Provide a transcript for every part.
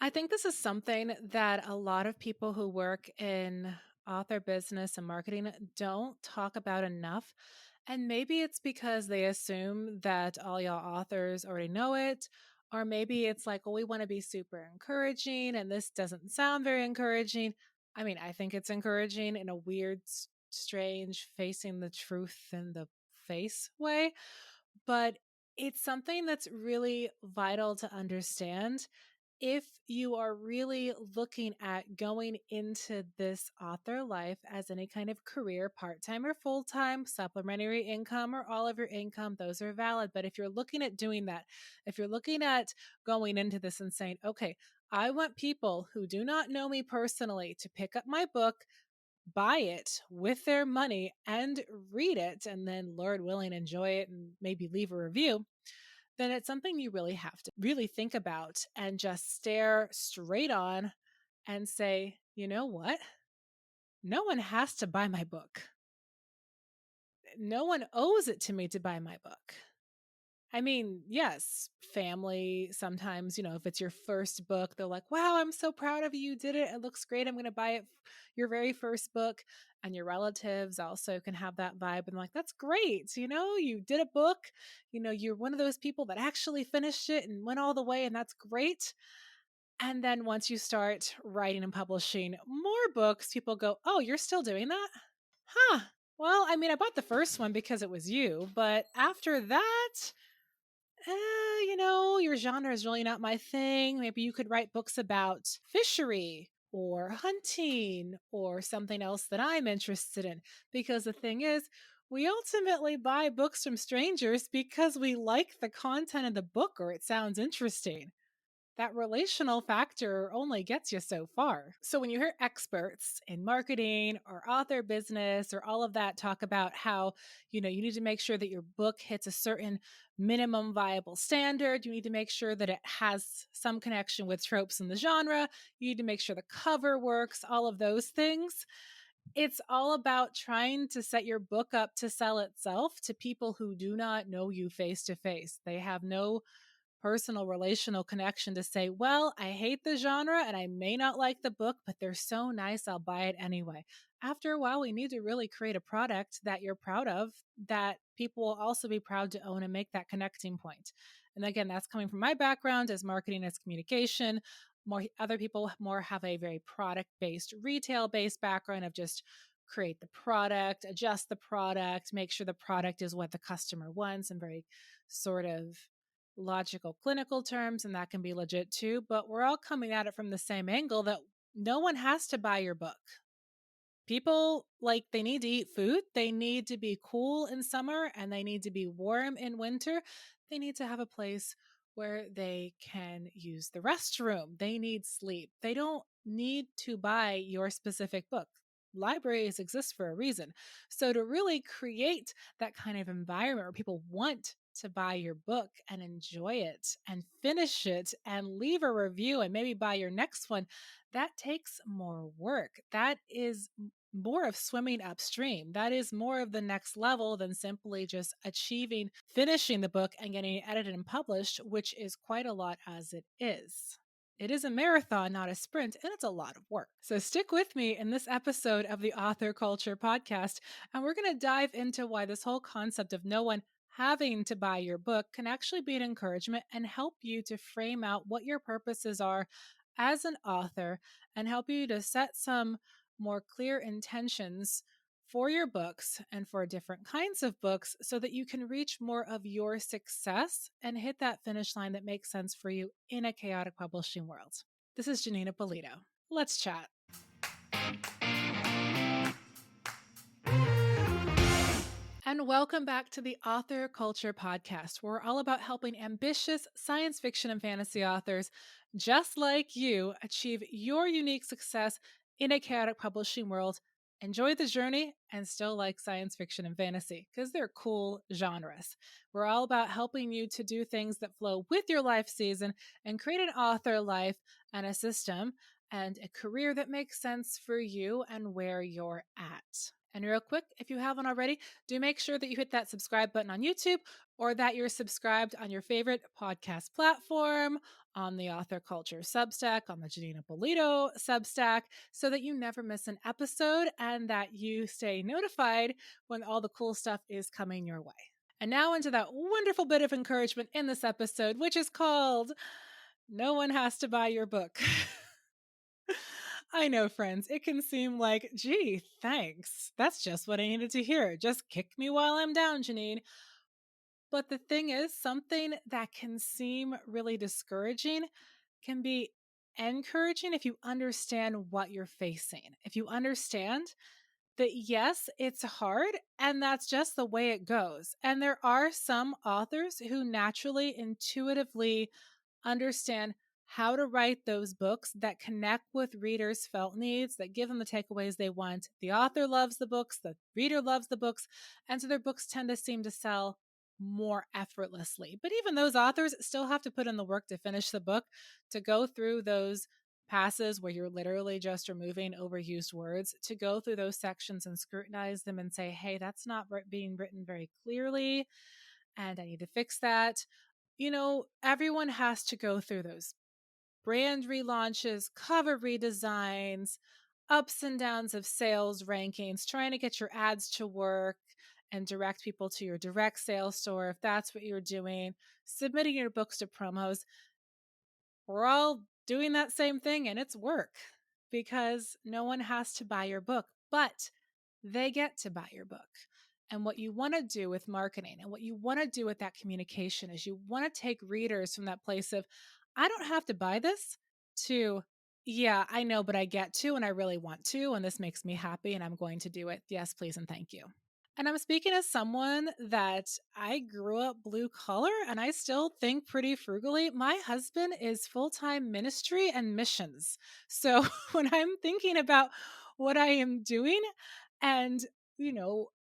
I think this is something that a lot of people who work in author business and marketing don't talk about enough. And maybe it's because they assume that all y'all authors already know it. Or maybe it's like, well, we want to be super encouraging and this doesn't sound very encouraging. I mean, I think it's encouraging in a weird, strange, facing the truth in the face way. But it's something that's really vital to understand if you are really looking at going into this author life as any kind of career, part time or full time, supplementary income, or all of your income, those are valid. But if you're looking at doing that, if you're looking at going into this and saying, okay, I want people who do not know me personally to pick up my book, buy it with their money, and read it, and then, Lord willing, enjoy it and maybe leave a review, then it's something you really have to really think about and just stare straight on and say, you know what? No one has to buy my book. No one owes it to me to buy my book. I mean, yes, family sometimes, if it's your first book, they're like, wow, I'm so proud of you. You did it. It looks great. I'm going to buy it. Your very first book. And your relatives also can have that vibe. And like, that's great. You did a book. You're one of those people that actually finished it and went all the way. And that's great. And then once you start writing and publishing more books, people go, oh, you're still doing that? Huh. Well, I mean, I bought the first one because it was you. But after that, your genre is really not my thing. Maybe you could write books about fishery or hunting or something else that I'm interested in. Because the thing is, we ultimately buy books from strangers because we like the content of the book or it sounds interesting. That relational factor only gets you so far. So when you hear experts in marketing or author business or all of that talk about how, you need to make sure that your book hits a certain minimum viable standard, you need to make sure that it has some connection with tropes in the genre, you need to make sure the cover works, all of those things. It's all about trying to set your book up to sell itself to people who do not know you face to face. They have no personal relational connection to say, well, I hate the genre and I may not like the book, but they're so nice, I'll buy it anyway. After a while, we need to really create a product that you're proud of, that people will also be proud to own and make that connecting point. And again, that's coming from my background as marketing, as communication. More other people more have a very product based, retail based background of just create the product, adjust the product, make sure the product is what the customer wants, and very sort of logical clinical terms, and that can be legit too, but we're all coming at it from the same angle that no one has to buy your book. People, like, they need to eat food, they need to be cool in summer, and they need to be warm in winter. They need to have a place where they can use the restroom. They need sleep. They don't need to buy your specific book. Libraries exist for a reason. So to really create that kind of environment where people want to buy your book and enjoy it and finish it and leave a review and maybe buy your next one, that takes more work. That is more of swimming upstream. That is more of the next level than simply just achieving, finishing the book and getting it edited and published, which is quite a lot as it is. It is a marathon, not a sprint, and it's a lot of work. So stick with me in this episode of the Author Culture Podcast, and we're going to dive into why this whole concept of no one having to buy your book can actually be an encouragement and help you to frame out what your purposes are as an author and help you to set some more clear intentions for your books and for different kinds of books so that you can reach more of your success and hit that finish line that makes sense for you in a chaotic publishing world. This is Janeen Ippolito. Let's chat. And welcome back to the Author Culture Podcast, where we're all about helping ambitious science fiction and fantasy authors just like you achieve your unique success in a chaotic publishing world. Enjoy the journey and still like science fiction and fantasy because they're cool genres. We're all about helping you to do things that flow with your life season and create an author life and a system and a career that makes sense for you and where you're at. And real quick, if you haven't already, do make sure that you hit that subscribe button on YouTube or that you're subscribed on your favorite podcast platform, on the Author Culture Substack, on the Janeen Ippolito Substack, so that you never miss an episode and that you stay notified when all the cool stuff is coming your way. And now into that wonderful bit of encouragement in this episode, which is called No One Has to Buy Your Book. I know, friends, it can seem like, gee, thanks. That's just what I needed to hear. Just kick me while I'm down, Janeen. But the thing is, something that can seem really discouraging can be encouraging if you understand what you're facing. If you understand that, yes, it's hard and that's just the way it goes. And there are some authors who naturally, intuitively understand how to write those books that connect with readers' felt needs, that give them the takeaways they want. The author loves the books, the reader loves the books, and so their books tend to seem to sell more effortlessly. But even those authors still have to put in the work to finish the book, to go through those passes where you're literally just removing overused words, to go through those sections and scrutinize them and say, hey, that's not being written very clearly, and I need to fix that. Everyone has to go through those brand relaunches, cover redesigns, ups and downs of sales rankings, trying to get your ads to work and direct people to your direct sales store if that's what you're doing, submitting your books to promos. We're all doing that same thing and it's work because no one has to buy your book, but they get to buy your book. And what you want to do with marketing and what you want to do with that communication is you want to take readers from that place of, I don't have to buy this, to, yeah, I know, but I get to, and I really want to, and this makes me happy, and I'm going to do it. Yes, please, and thank you. And I'm speaking as someone that I grew up blue collar and I still think pretty frugally. My husband is full time ministry and missions. So when I'm thinking about what I am doing and,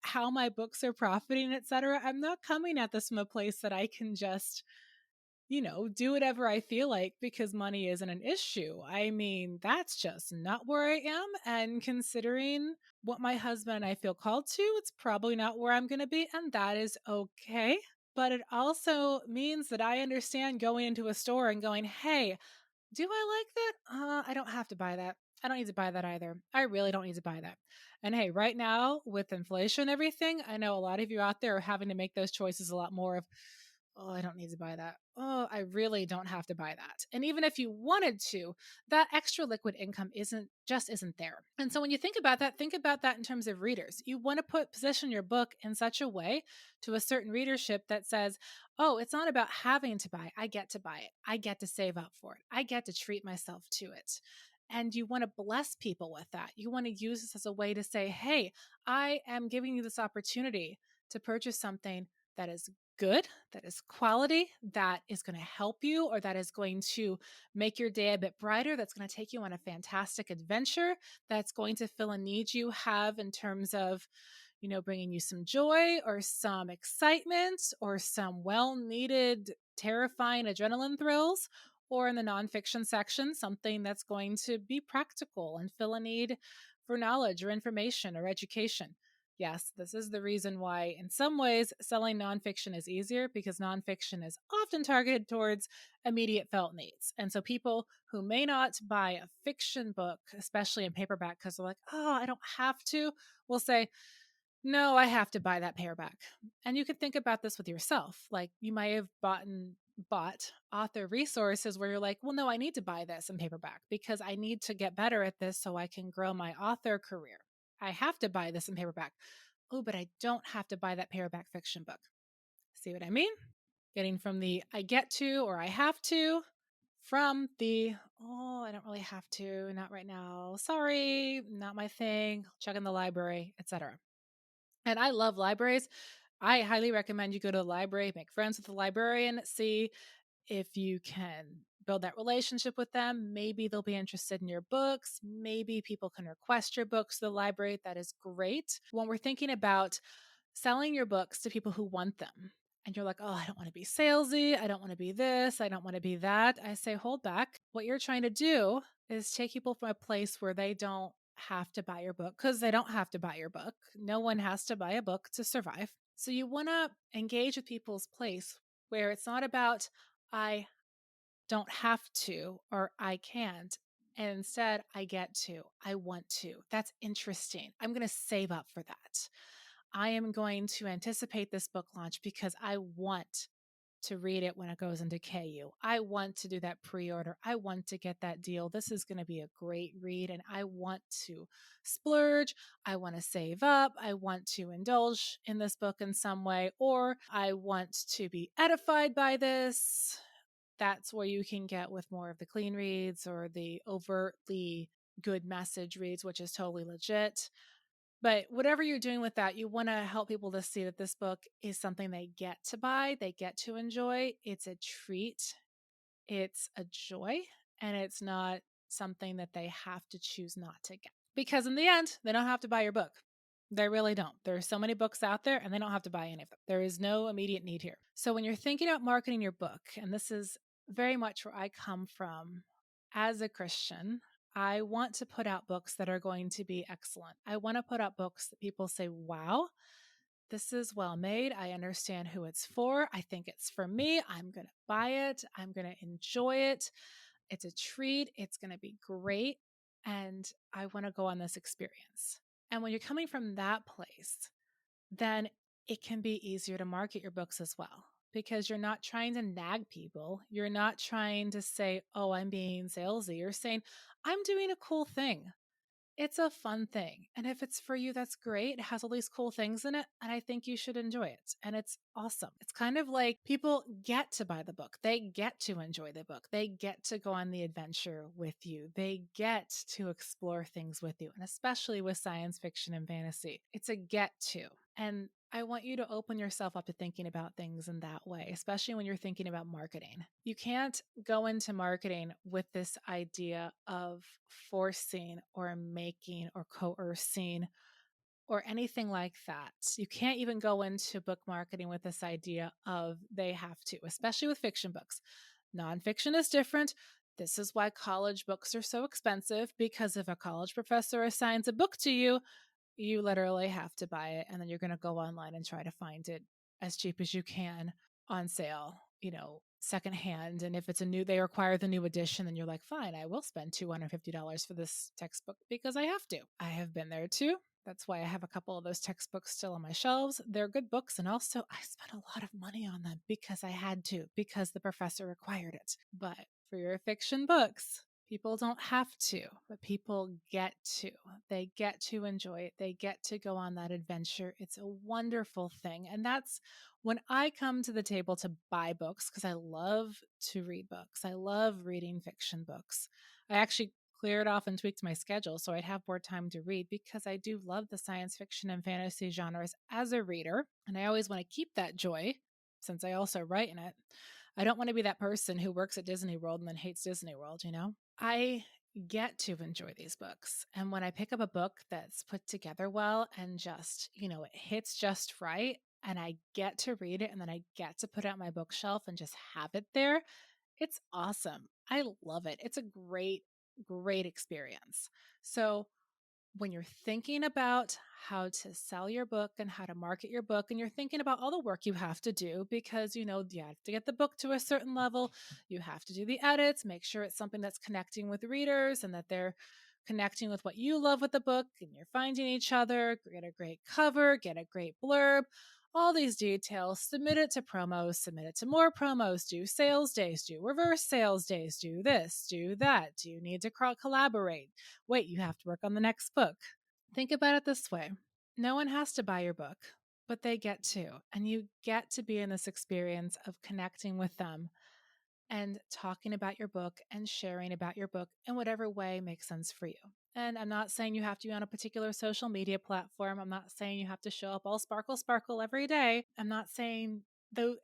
how my books are profiting, etc., I'm not coming at this from a place that I can just do whatever I feel like because money isn't an issue. I mean, that's just not where I am. And considering what my husband and I feel called to, it's probably not where I'm going to be. And that is okay. But it also means that I understand going into a store and going, hey, do I like that? I don't have to buy that. I don't need to buy that either. I really don't need to buy that. And hey, right now with inflation and everything, I know a lot of you out there are having to make those choices a lot more of, oh, I don't need to buy that. Oh, I really don't have to buy that. And even if you wanted to, that extra liquid income isn't there. And so when you think about that in terms of readers. You want to position your book in such a way to a certain readership that says, oh, it's not about having to buy. I get to buy it. I get to save up for it. I get to treat myself to it. And you want to bless people with that. You want to use this as a way to say, hey, I am giving you this opportunity to purchase something that is good, that is quality, that is going to help you, or that is going to make your day a bit brighter, that's going to take you on a fantastic adventure, that's going to fill a need you have in terms of, bringing you some joy or some excitement or some well needed, terrifying adrenaline thrills. Or in the nonfiction section, something that's going to be practical and fill a need for knowledge or information or education. Yes, this is the reason why, in some ways, selling nonfiction is easier because nonfiction is often targeted towards immediate felt needs. And so people who may not buy a fiction book, especially in paperback, because they're like, oh, I don't have to, will say, no, I have to buy that paperback. And you can think about this with yourself. Like you might have bought author resources where you're like, well, no, I need to buy this in paperback because I need to get better at this so I can grow my author career. I have to buy this in paperback. Oh, but I don't have to buy that paperback fiction book. See what I mean? Getting from the I get to or I have to from the, oh, I don't really have to, not right now. Sorry, not my thing. Check in the library, etc. And I love libraries. I highly recommend you go to the library, make friends with the librarian, see if you can build that relationship with them. Maybe they'll be interested in your books. Maybe people can request your books to the library. That is great. When we're thinking about selling your books to people who want them, and you're like, oh, I don't want to be salesy. I don't want to be this. I don't want to be that. I say, hold back. What you're trying to do is take people from a place where they don't have to buy your book because they don't have to buy your book. No one has to buy a book to survive. So you want to engage with people's place where it's not about, I don't have to or I can't. And instead, I get to, I want to. That's interesting. I'm going to save up for that. I am going to anticipate this book launch because I want to read it when it goes into KU. I want to do that pre-order. I want to get that deal. This is going to be a great read and I want to splurge. I want to save up. I want to indulge in this book in some way, or I want to be edified by this. That's where you can get with more of the clean reads or the overtly good message reads, which is totally legit. But whatever you're doing with that, you want to help people to see that this book is something they get to buy, they get to enjoy. It's a treat, it's a joy, and it's not something that they have to choose not to get. Because in the end, they don't have to buy your book. They really don't. There are so many books out there and they don't have to buy any of them. There is no immediate need here. So when you're thinking about marketing your book, and this is very much where I come from as a Christian, I want to put out books that are going to be excellent. I want to put out books that people say, wow, this is well made. I understand who it's for. I think it's for me. I'm going to buy it. I'm going to enjoy it. It's a treat. It's going to be great. And I want to go on this experience. And when you're coming from that place, then it can be easier to market your books as well because you're not trying to nag people. You're not trying to say, oh, I'm being salesy. You're saying, I'm doing a cool thing. It's a fun thing. And if it's for you, that's great. It has all these cool things in it. And I think you should enjoy it. And it's awesome. It's kind of like people get to buy the book. They get to enjoy the book. They get to go on the adventure with you. They get to explore things with you. And especially with science fiction and fantasy, it's a get to. And I want you to open yourself up to thinking about things in that way, especially when you're thinking about marketing. You can't go into marketing with this idea of forcing or making or coercing or anything like that. You can't even go into book marketing with this idea of they have to, especially with fiction books. Nonfiction is different. This is why college books are so expensive, because if a college professor assigns a book to you, you literally have to buy it, and then you're going to go online and try to find it as cheap as you can on sale, secondhand. And if it's they require the new edition, then you're like, fine, I will spend $250 for this textbook because I have to. I have been there too. That's why I have a couple of those textbooks still on my shelves. They're good books. And also, I spent a lot of money on them because I had to, because the professor required it. But for your fiction books, people don't have to, but people get to. They get to enjoy it. They get to go on that adventure. It's a wonderful thing. And that's when I come to the table to buy books, because I love to read books. I love reading fiction books. I actually cleared off and tweaked my schedule so I'd have more time to read because I do love the science fiction and fantasy genres as a reader. And I always want to keep that joy since I also write in it. I don't want to be that person who works at Disney World and then hates Disney World, I get to enjoy these books. And when I pick up a book that's put together well and just, it hits just right, and I get to read it and then I get to put it on my bookshelf and just have it there, it's awesome. I love it. It's a great, great experience. So when you're thinking about how to sell your book and how to market your book, and you're thinking about all the work you have to do because, you have to get the book to a certain level, you have to do the edits, make sure it's something that's connecting with readers and that they're connecting with what you love with the book, and you're finding each other, get a great cover, get a great blurb, all these details, submit it to promos, submit it to more promos, do sales days, do reverse sales days, do this, do that. Do you need to collaborate? Wait, you have to work on the next book. Think about it this way. No one has to buy your book, but they get to. And you get to be in this experience of connecting with them and talking about your book and sharing about your book in whatever way makes sense for you. And I'm not saying you have to be on a particular social media platform. I'm not saying you have to show up all sparkle, sparkle every day. I'm not saying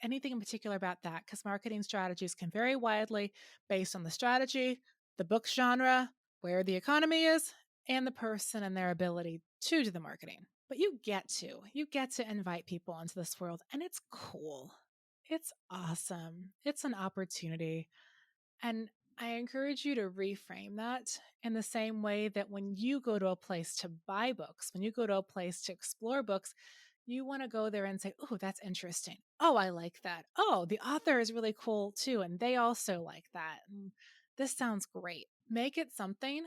anything in particular about that, because marketing strategies can vary widely based on the strategy, the book genre, where the economy is, and the person and their ability to do the marketing. But you get to invite people into this world, and it's cool. It's awesome. It's an opportunity. And I encourage you to reframe that in the same way that when you go to a place to buy books, when you go to a place to explore books, you want to go there and say, oh, that's interesting. Oh, I like that. Oh, the author is really cool too. And they also like that. And this sounds great. Make it something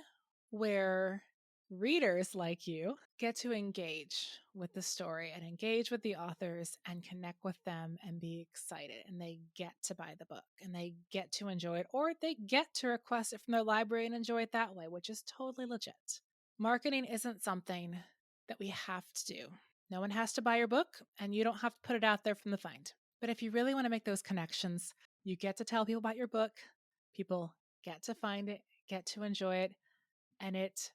where readers like you get to engage with the story and engage with the authors and connect with them and be excited. And they get to buy the book and they get to enjoy it, or they get to request it from their library and enjoy it that way, which is totally legit. Marketing isn't something that we have to do. No one has to buy your book, and you don't have to put it out there from the find. But if you really want to make those connections, you get to tell people about your book. People get to find it, get to enjoy it, and it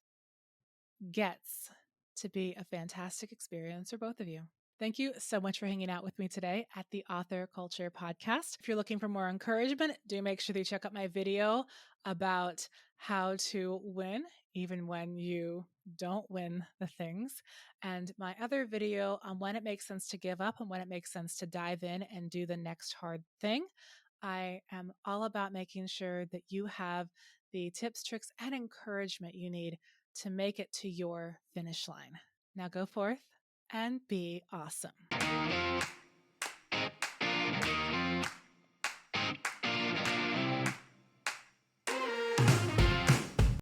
gets to be a fantastic experience for both of you. Thank you so much for hanging out with me today at the Author Culture Podcast. If you're looking for more encouragement, do make sure that you check out my video about how to win even when you don't win the things, and my other video on when it makes sense to give up and when it makes sense to dive in and do the next hard thing. I am all about making sure that you have the tips, tricks, and encouragement you need to make it to your finish line. Now go forth and be awesome.